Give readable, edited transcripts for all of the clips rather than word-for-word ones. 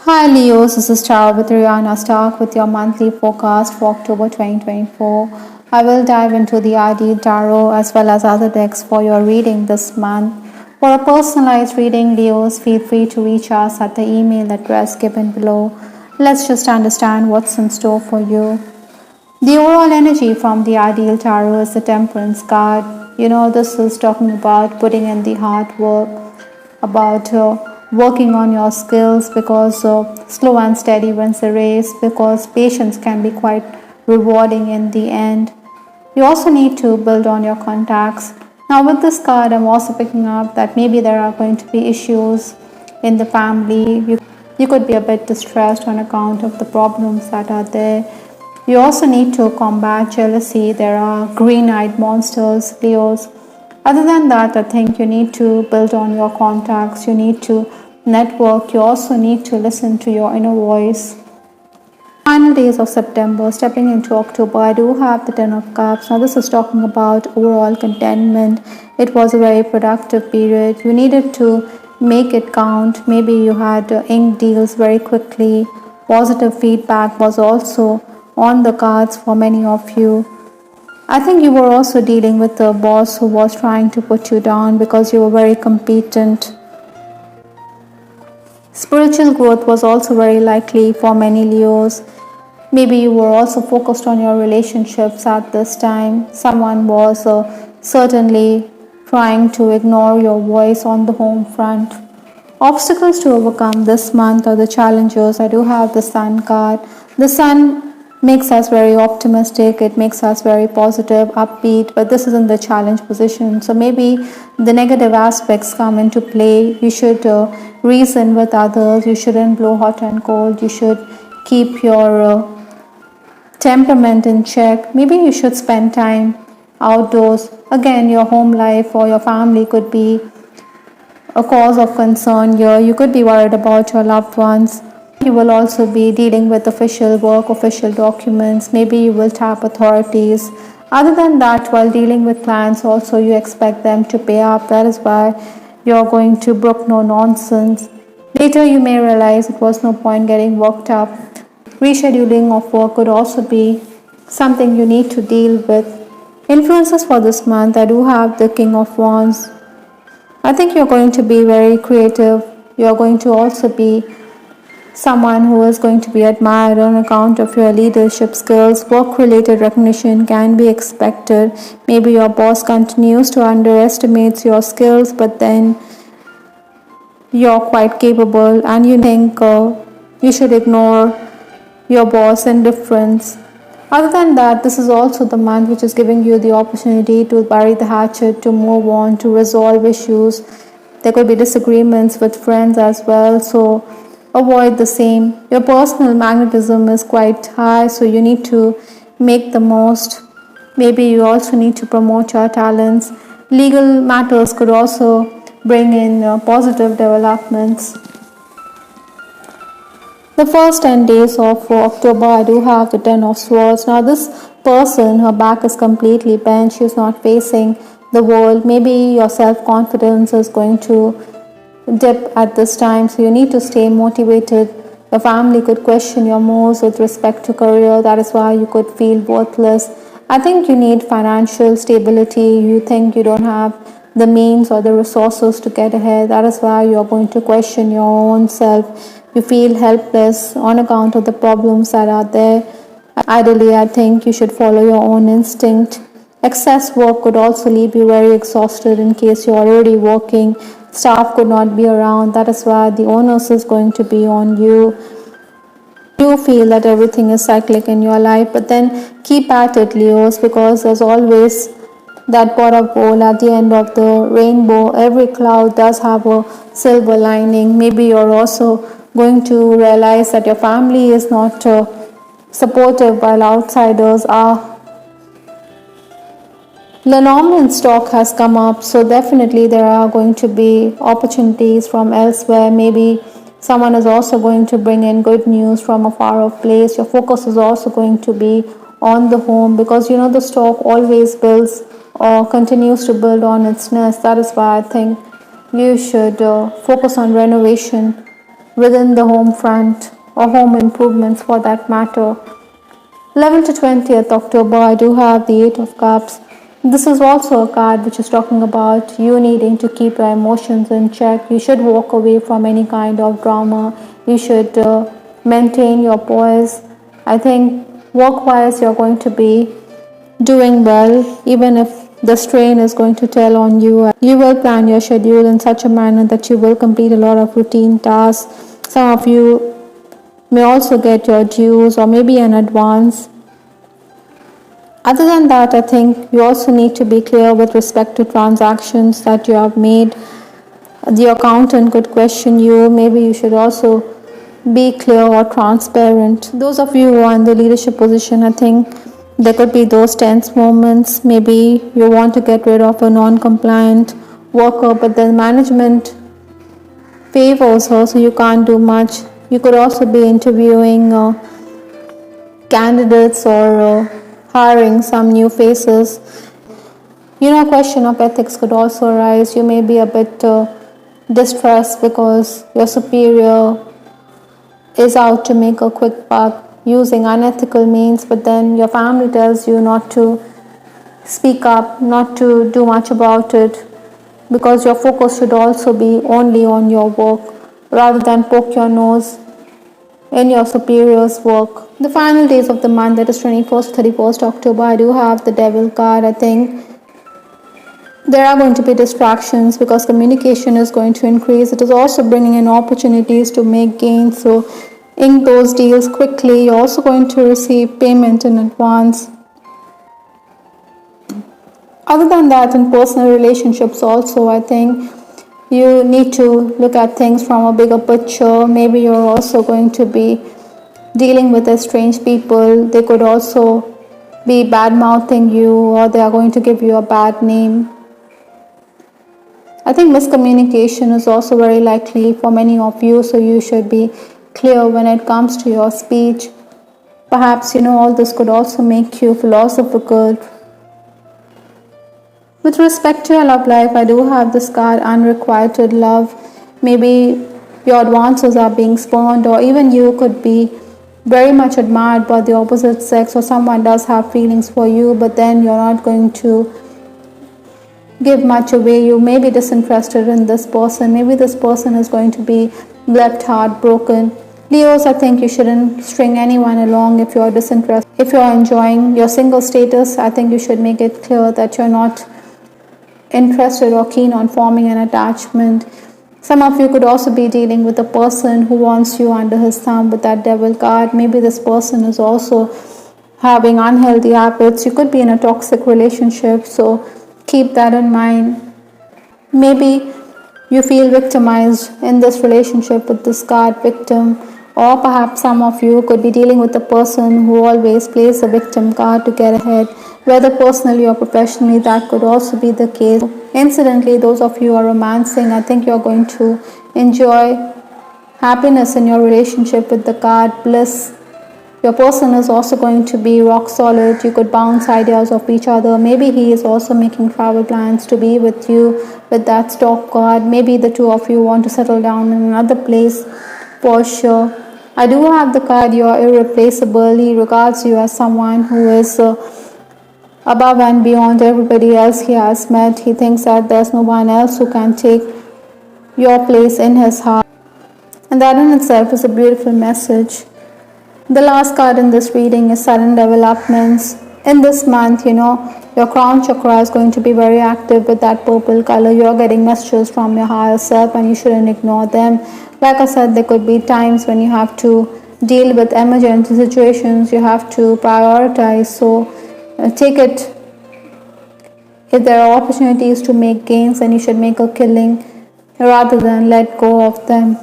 Hi Leos, this is Tara with Ariana Stark with your monthly forecast for October 2024. I will dive into the ideal tarot as well as other decks for your reading this month. For a personalized reading, Leos, feel free to reach us at the email address given below. Let's just understand what's in store for you. The overall energy from the ideal tarot is the Temperance card. This is talking about putting in the hard work, about working on your skills because slow and steady wins the race, because patience can be quite rewarding in the end. You also need to build on your contacts. Now, with this card, I'm also picking up that maybe there are going to be issues in the family. You could be a bit distressed on account of the problems that are there. You also need to combat jealousy. There are green-eyed monsters, Leos. Other than that, I think you need to build on your contacts. You need to network. You also need to listen to your inner voice. Final days of September, stepping into October, I do have the Ten of Cups. Now, this is talking about overall contentment. It was a very productive period. You needed to make it count. Maybe you had inked deals very quickly. Positive feedback was also on the cards for many of you. I think you were also dealing with a boss who was trying to put you down because you were very competent. Spiritual growth was also very likely for many Leos. Maybe you were also focused on your relationships at this time. Someone was certainly trying to ignore your voice on the home front. Obstacles to overcome this month are the challenges. I do have the Sun card. The Sun makes us very optimistic, it makes us very positive, upbeat, but this is in the challenge position. So maybe the negative aspects come into play. You should reason with others, you shouldn't blow hot and cold, you should keep your temperament in check. Maybe you should spend time outdoors. Again, your home life or your family could be a cause of concern here. You could be worried about your loved ones. You will also be dealing with official work, official documents. Maybe you will tap authorities. Other than that, while dealing with clients, also you expect them to pay up. That is why you're going to brook no nonsense. Later, you may realize it was no point getting worked up. Rescheduling of work could also be something you need to deal with. Influences for this month, I do have the King of Wands. I think you're going to be very creative. You're going to also be someone who is going to be admired on account of your leadership skills. Work-related recognition can be expected. Maybe your boss continues to underestimate your skills, but then you're quite capable and you think you should ignore your boss' indifference. Other than that, this is also the month which is giving you the opportunity to bury the hatchet, to move on, to resolve issues. There could be disagreements with friends as well, so avoid the same. Your personal magnetism is quite high, so you need to make the most. Maybe you also need to promote your talents. Legal matters could also bring in positive developments. The first 10 days of October, I do have the Ten of Swords. Now this person, her back is completely bent. She's not facing the world. Maybe your self-confidence is going to dip at this time, so you need to stay motivated. Your family could question your moves with respect to career. That is why you could feel worthless. I think you need financial stability. You think you don't have the means or the resources to get ahead. That is why you are going to question your own self. You feel helpless on account of the problems that are there. Ideally, I think you should follow your own instinct. Excess work could also leave you very exhausted in case you're already working. Staff could not be around. That is why the onus is going to be on you. You feel that everything is cyclic in your life, but then keep at it, Leos, because there's always that pot of gold at the end of the rainbow. Every cloud does have a silver lining. Maybe you're also going to realize that your family is not supportive while outsiders are. Lenormand stock has come up, so definitely there are going to be opportunities from elsewhere. Maybe someone is also going to bring in good news from a far off place. Your focus is also going to be on the home, because the stock always builds or continues to build on its nest. That is why I think you should focus on renovation. within the home front or home improvements for that matter. 11th to 20th October, I do have the Eight of Cups. This is also a card which is talking about you needing to keep your emotions in check. You should walk away from any kind of drama. You should maintain your poise. I think work-wise you're going to be doing well, even if the strain is going to tell on you. You will plan your schedule in such a manner that you will complete a lot of routine tasks. Some of you may also get your dues or maybe an advance. Other than that, I think you also need to be clear with respect to transactions that you have made. The accountant could question you. Maybe you should also be clear or transparent. Those of you who are in the leadership position, I think there could be those tense moments. Maybe you want to get rid of a non-compliant worker, but the management favors her, so you can't do much. You could also be interviewing candidates or hiring some new faces. Question of ethics could also arise. You may be a bit distressed because your superior is out to make a quick buck using unethical means, but then your family tells you not to speak up, not to do much about it, because your focus should also be only on your work rather than poke your nose in your superior's work. The final days of the month, that is 21st to 31st October, I do have the Devil card. I think there are going to be distractions because communication is going to increase. It is also bringing in opportunities to make gains. So ink those deals quickly. You're also going to receive payment in advance. Other than that, in personal relationships also, I think you need to look at things from a bigger picture. Maybe you're also going to be dealing with estranged people. They could also be bad-mouthing you, or they are going to give you a bad name. I think miscommunication is also very likely for many of you, so you should be clear when it comes to your speech. Perhaps, all this could also make you philosophical. With respect to your love life, I do have this card, unrequited love. Maybe your advances are being spurned, or even you could be very much admired by the opposite sex, or someone does have feelings for you, but then you're not going to give much away. You may be disinterested in this person. Maybe this person is going to be left heartbroken. Leos, I think you shouldn't string anyone along if you're disinterested. If you're enjoying your single status, I think you should make it clear that you're not interested or keen on forming an attachment. Some of you could also be dealing with a person who wants you under his thumb with that Devil card. Maybe this person is also having unhealthy habits. You could be in a toxic relationship, so keep that in mind. Maybe you feel victimized in this relationship with this card, victim, or perhaps some of you could be dealing with a person who always plays the victim card to get ahead, whether personally or professionally. That could also be the case. Incidentally, those of you who are romancing, I think you're going to enjoy happiness in your relationship with the card bliss. Your person is also going to be rock solid. You could bounce ideas off each other. Maybe he is also making travel plans to be with you with that stock card. Maybe the two of you want to settle down in another place for sure. I do have the card, you are irreplaceable. He regards you as someone who is above and beyond everybody else he has met. He thinks that there's no one else who can take your place in his heart. And that in itself is a beautiful message. The last card in this reading is sudden developments. In this month, your crown chakra is going to be very active with that purple color. You're getting messages from your higher self and you shouldn't ignore them. Like I said, there could be times when you have to deal with emergency situations. You have to prioritize. So take it. If there are opportunities to make gains, then you should make a killing rather than let go of them.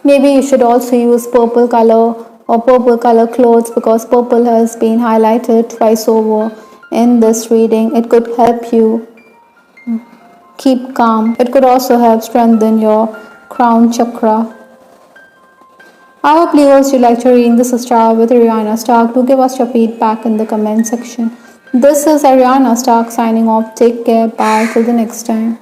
Maybe you should also use purple color or purple color clothes, because purple has been highlighted twice over in this reading. It could help you keep calm. It could also help strengthen your crown chakra. I hope Leos you liked your reading. This is Star with Ariana. Star, do give us your feedback in the comment section. This is Ariana Stark signing off. Take care. Bye. Till the next time.